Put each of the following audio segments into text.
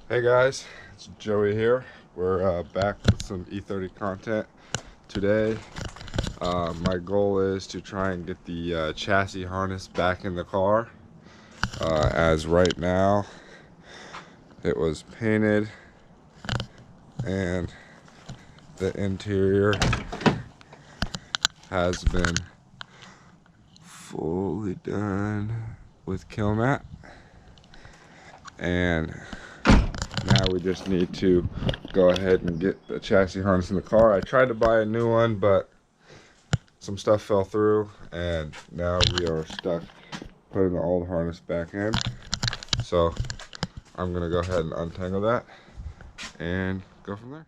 Hey guys, it's Joey here. We're back with some E30 content today. My goal is to try and get the chassis harness back in the car. As right now, it was painted and the interior has been fully done with kill mat, and now we just need to go ahead and get the chassis harness in the car. I tried to buy a new one, but some stuff fell through, and now we are stuck putting the old harness back in. So I'm gonna go ahead and untangle that and go from there.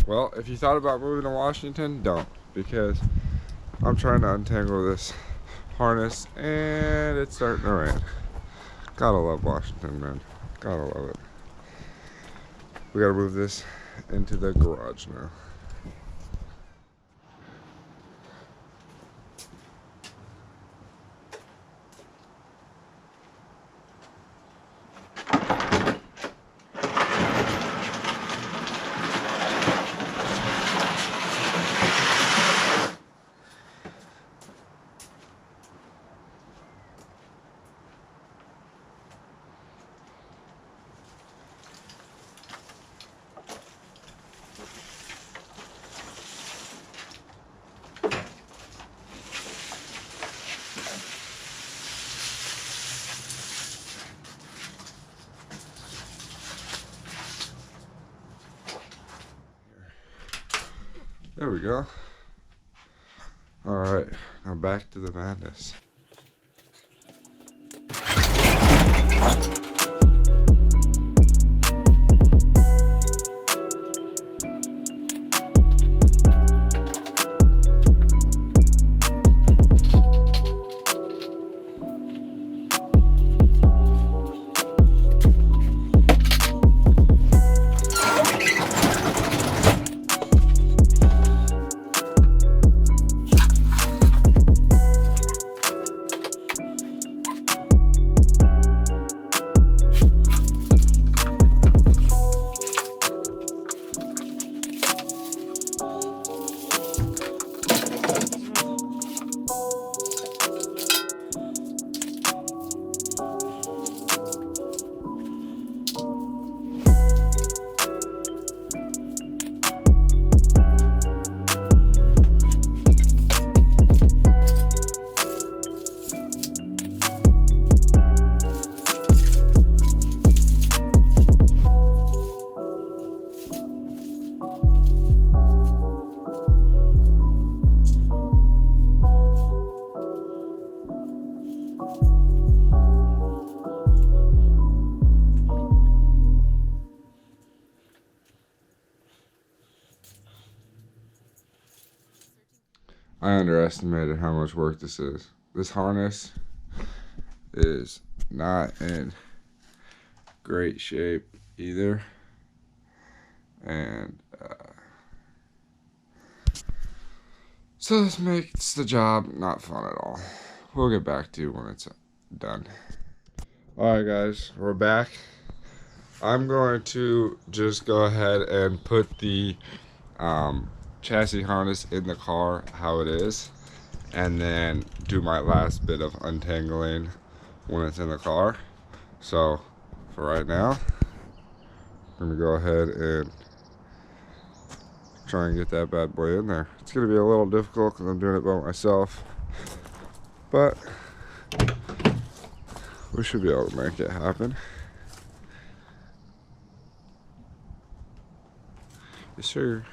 Well, if you thought about moving to Washington, don't, because I'm trying to untangle this harness and it's starting to rain. Gotta love Washington, man. Gotta love it. We gotta move this into the garage now. There we go. All right, now back to the madness. I underestimated how much work this is. This harness is not in great shape either, and so this makes the job not fun at all. We'll get back to you when it's done. Alright guys, we're back. I'm going to just go ahead and put the chassis harness in the car how it is, and then do my last bit of untangling when it's in the car. So for right now, I'm gonna go ahead and try and get that bad boy in there. It's gonna be a little difficult because I'm doing it by myself, but we should be able to make it happen. Yes, sir.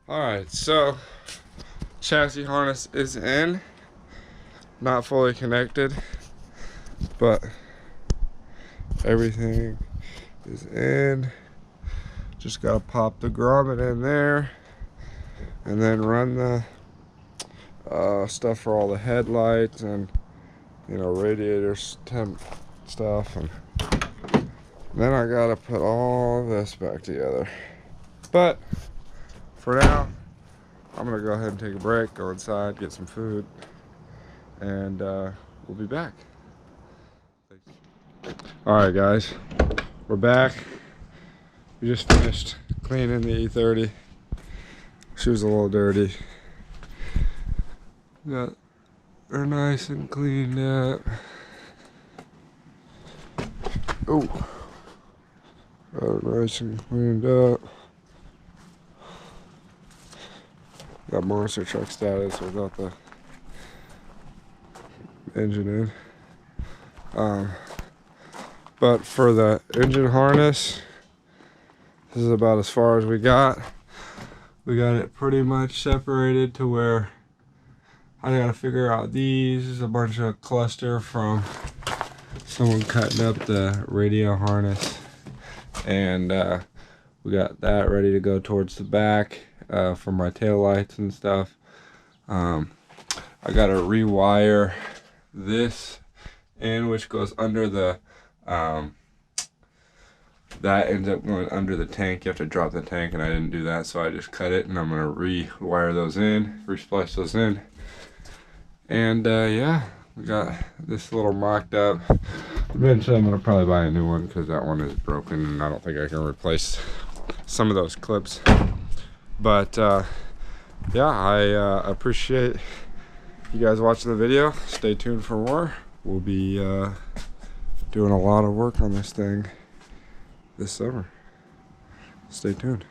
Alright, so chassis harness is in, not fully connected, but everything is in. Just gotta pop the grommet in there and then run the stuff for all the headlights and, you know, radiator temp stuff, and then I gotta put all of this back together. But for now, I'm gonna go ahead and take a break, go inside, get some food, and we'll be back. Alright guys, we're back. We just finished cleaning the E30. She was a little dirty. Got her nice and cleaned up. Oh, got her nice and cleaned up. Got monster truck status without the engine in. But for the engine harness, this is about as far as we got. We got it pretty much separated to where I gotta figure out these. This is a bunch of cluster from someone cutting up the radio harness, and we got that ready to go towards the back for my tail lights and stuff. I gotta rewire this in, which goes under the that ends up going under the tank. You have to drop the tank, and I didn't do that, so I just cut it, and I'm gonna rewire those in, resplice those in. And yeah, we got this little mocked up. Eventually I'm gonna probably buy a new one because that one is broken and I don't think I can replace some of those clips. But yeah, I appreciate you guys watching the video. Stay tuned for more. We'll be doing a lot of work on this thing this summer. Stay tuned.